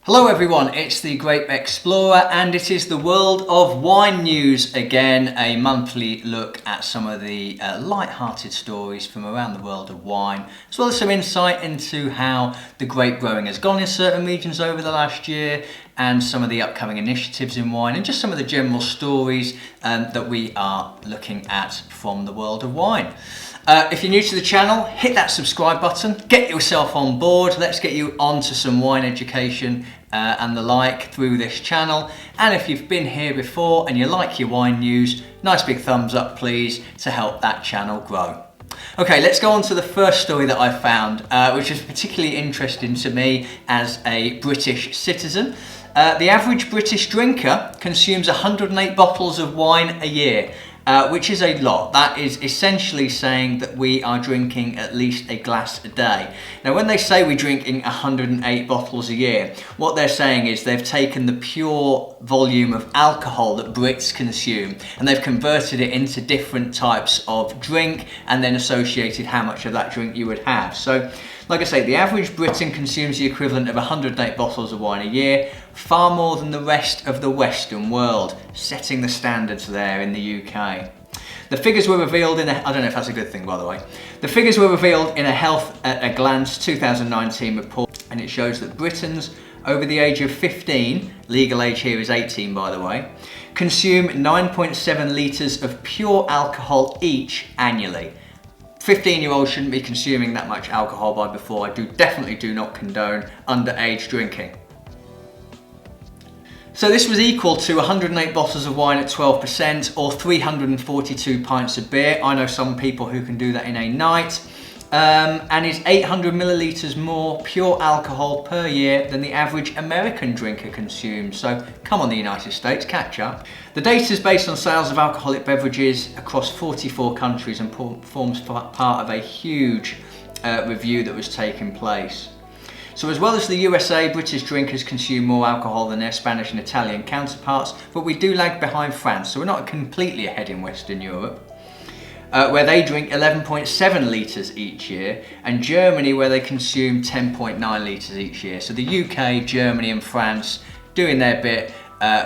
Hello everyone, it's the Grape Explorer and it is the world of wine news again, a monthly look at some of the light-hearted stories from around the world of wine, as well as some insight into how the grape growing has gone in certain regions over the last year and some of the upcoming initiatives in wine and just some of the general stories that we are looking at from the world of wine. If you're new to the channel, hit that subscribe button, get yourself on board, let's get you onto some wine education and the like through this channel. And if you've been here before and you like your wine news, nice big thumbs up please to help that channel grow. Okay, let's go on to the first story that I found, which is particularly interesting to me as a British citizen. The average British drinker consumes 108 bottles of wine a year. Which is a lot. That is essentially saying that we are drinking at least a glass a day. Now when they say we're drinking 108 bottles a year, what they're saying is they've taken the pure volume of alcohol that Brits consume and they've converted it into different types of drink and then associated how much of that drink you would have. So like I say, the average Briton consumes the equivalent of 108 bottles of wine a year, far more than the rest of the Western world, setting the standards there in the UK. The figures were revealed in I don't know if that's a good thing by the way. The figures were revealed in a Health at a Glance 2019 report, and it shows that Britons over the age of 15, legal age here is 18 by the way, consume 9.7 litres of pure alcohol each annually. 15-year-olds shouldn't be consuming that much alcohol by before. I definitely do not condone underage drinking. So this was equal to 108 bottles of wine at 12% or 342 pints of beer. I know some people who can do that in a night. And is 800 millilitres more pure alcohol per year than the average American drinker consumes. So come on the United States, catch up. The data is based on sales of alcoholic beverages across 44 countries and forms part of a huge review that was taking place. So as well as the USA, British drinkers consume more alcohol than their Spanish and Italian counterparts, but we do lag behind France, so we're not completely ahead in Western Europe. Where they drink 11.7 litres each year, and Germany where they consume 10.9 litres each year. So the UK, Germany and France doing their bit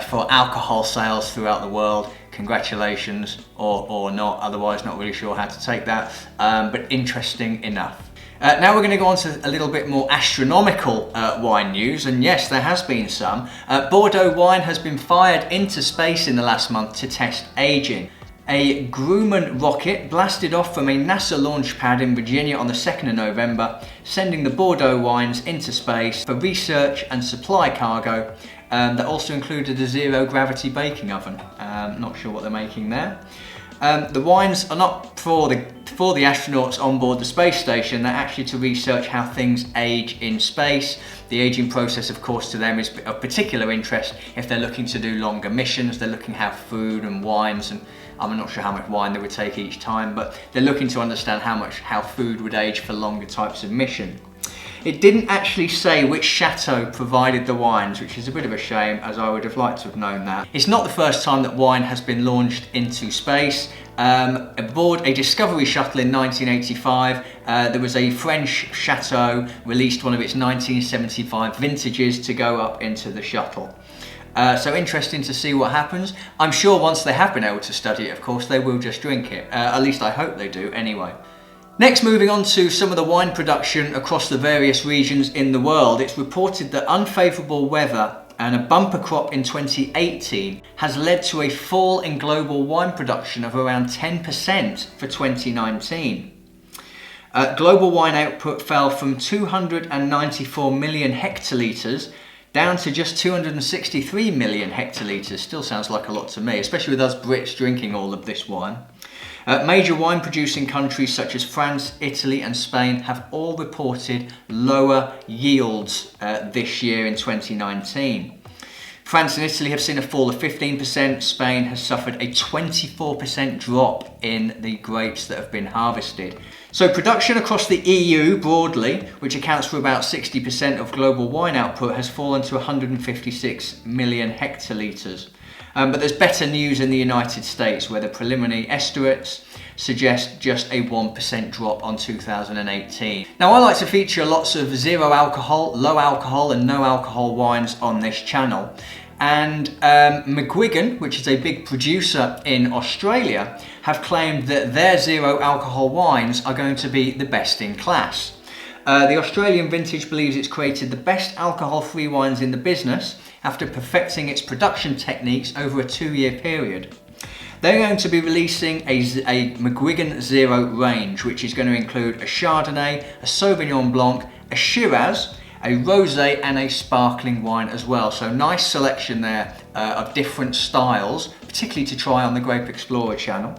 for alcohol sales throughout the world. Congratulations, or not, otherwise not really sure how to take that, but interesting enough. Now we're going to go on to a little bit more astronomical wine news, and yes, there has been some. Bordeaux wine has been fired into space in the last month to test aging. A Grumman rocket blasted off from a NASA launch pad in Virginia on the 2nd of November, sending the Bordeaux wines into space for research and supply cargo. That also included a zero-gravity baking oven. Not sure what they're making there. The wines are not for the astronauts on board the space station, they're actually to research how things age in space. The aging process, of course, to them is of particular interest if they're looking to do longer missions. They're looking at food and wines, and I'm not sure how much wine they would take each time, but they're looking to understand how food would age for longer types of mission. It didn't actually say which chateau provided the wines, which is a bit of a shame, as I would have liked to have known that. It's not the first time that wine has been launched into space. Aboard a Discovery shuttle in 1985, there was a French chateau released one of its 1975 vintages to go up into the shuttle. So interesting to see what happens. I'm sure once they have been able to study it, of course, they will just drink it. At least I hope they do anyway. Next, moving on to some of the wine production across the various regions in the world. It's reported that unfavourable weather and a bumper crop in 2018 has led to a fall in global wine production of around 10% for 2019. Global wine output fell from 294 million hectolitres down to just 263 million hectolitres. Still sounds like a lot to me, especially with us Brits drinking all of this wine. Major wine producing countries such as France, Italy and Spain have all reported lower yields this year in 2019. France and Italy have seen a fall of 15%, Spain has suffered a 24% drop in the grapes that have been harvested. So production across the EU broadly, which accounts for about 60% of global wine output, has fallen to 156 million hectolitres. But there's better news in the United States, where the preliminary estimates suggest just a 1% drop on 2018. Now, I like to feature lots of zero alcohol, low alcohol and no alcohol wines on this channel. And McGuigan, which is a big producer in Australia, have claimed that their zero alcohol wines are going to be the best in class. The Australian vintage believes it's created the best alcohol-free wines in the business after perfecting its production techniques over a 2-year period. They're going to be releasing a McGuigan Zero range, which is going to include a Chardonnay, a Sauvignon Blanc, a Shiraz, a rosé and a sparkling wine as well. So nice selection there of different styles, particularly to try on the Grape Explorer channel.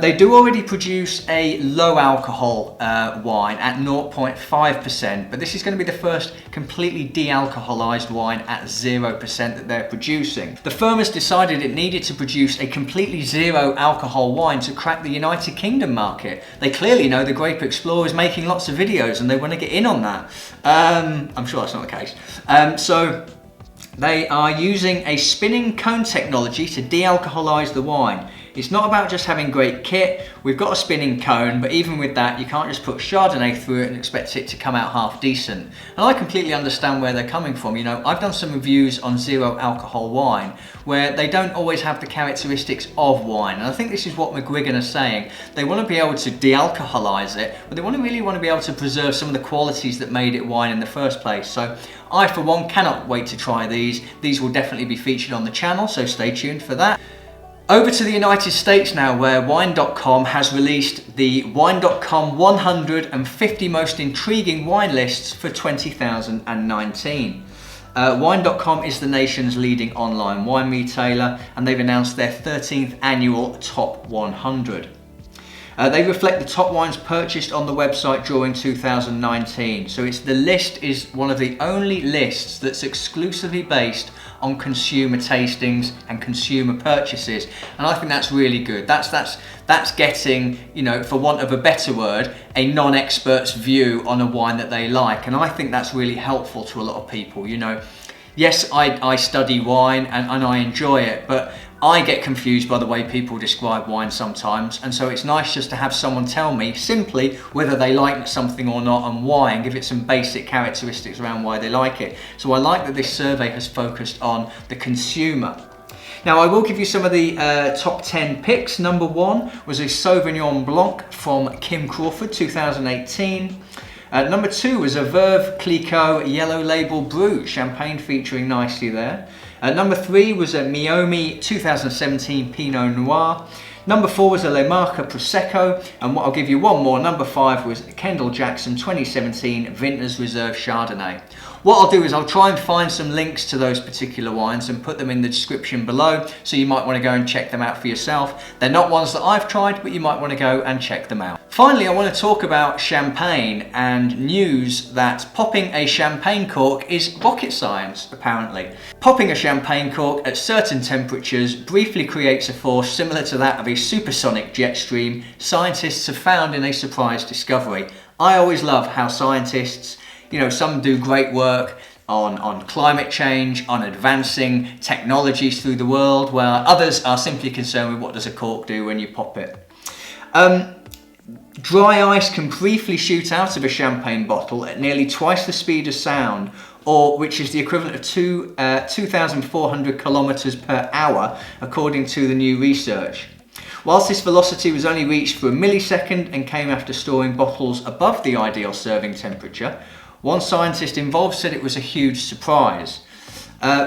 They do already produce a low alcohol wine at 0.5%, but this is going to be the first completely de-alcoholized wine at 0% that they're producing. The firm has decided it needed to produce a completely zero alcohol wine to crack the United Kingdom market. They clearly know the Grape Explorer is making lots of videos and they want to get in on that. I'm sure that's not the case. So they are using a spinning cone technology to de-alcoholize the wine. It's not about just having great kit. We've got a spinning cone, but even with that, you can't just put Chardonnay through it and expect it to come out half decent. And I completely understand where they're coming from. You know, I've done some reviews on zero alcohol wine where they don't always have the characteristics of wine. And I think this is what McGuigan are saying. They want to be able to de-alcoholize it, but they really want to be able to preserve some of the qualities that made it wine in the first place. So I, for one, cannot wait to try these. These will definitely be featured on the channel, so stay tuned for that. Over to the United States now, where Wine.com has released the Wine.com 150 most intriguing wine lists for 2019. Wine.com is the nation's leading online wine retailer, and they've announced their 13th annual Top 100. They reflect the top wines purchased on the website during 2019. So the list is one of the only lists that's exclusively based on consumer tastings and consumer purchases, and I think that's really good. That's getting, you know, for want of a better word, a non-expert's view on a wine that they like, and I think that's really helpful to a lot of people. You know, yes, I study wine and I enjoy it, but I get confused by the way people describe wine sometimes, and so it's nice just to have someone tell me simply whether they like something or not and why, and give it some basic characteristics around why they like it. So I like that this survey has focused on the consumer. Now, I will give you some of the top 10 picks. Number 1 was a Sauvignon Blanc from Kim Crawford, 2018. Number 2 was a Veuve Clicquot Yellow Label Brut, champagne featuring nicely there. Number 3 was a Meiomi 2017 Pinot Noir. Number 4 was a Le Marca Prosecco, and I'll give you one more. Number 5 was Kendall Jackson 2017 Vintners Reserve Chardonnay. What I'll do is I'll try and find some links to those particular wines and put them in the description below, so you might want to go and check them out for yourself. They're not ones that I've tried, but you might want to go and check them out. Finally, I want to talk about champagne and news that popping a champagne cork is rocket science, apparently. Popping a champagne cork at certain temperatures briefly creates a force similar to that of a supersonic jet stream, scientists have found in a surprise discovery. I always love how scientists, you know, some do great work on climate change, on advancing technologies through the world, where others are simply concerned with what does a cork do when you pop it. Dry ice can briefly shoot out of a champagne bottle at nearly twice the speed of sound, or which is the equivalent of 2,400 kilometers per hour, according to the new research. Whilst this velocity was only reached for a millisecond and came after storing bottles above the ideal serving temperature, one scientist involved said it was a huge surprise.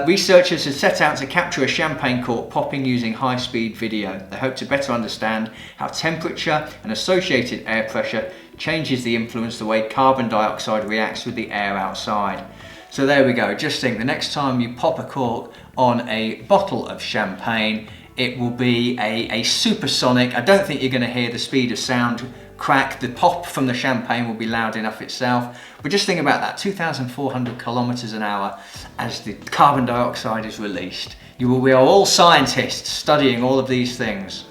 Researchers have set out to capture a champagne cork popping using high-speed video. They hope to better understand how temperature and associated air pressure changes the influence the way carbon dioxide reacts with the air outside. So there we go. Just think, the next time you pop a cork on a bottle of champagne, it will be a supersonic. I don't think you're going to hear the speed of sound crack. The pop from the champagne will be loud enough itself. But just think about that, 2,400 kilometers an hour as the carbon dioxide is released. We are all scientists studying all of these things.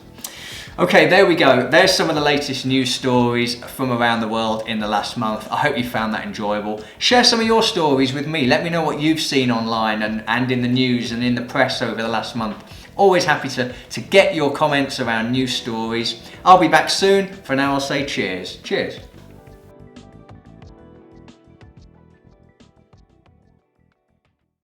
Okay, there we go. There's some of the latest news stories from around the world in the last month. I hope you found that enjoyable. Share some of your stories with me. Let me know what you've seen online and in the news and in the press over the last month. Always happy to get your comments around news stories. I'll be back soon. For now, I'll say cheers. Cheers.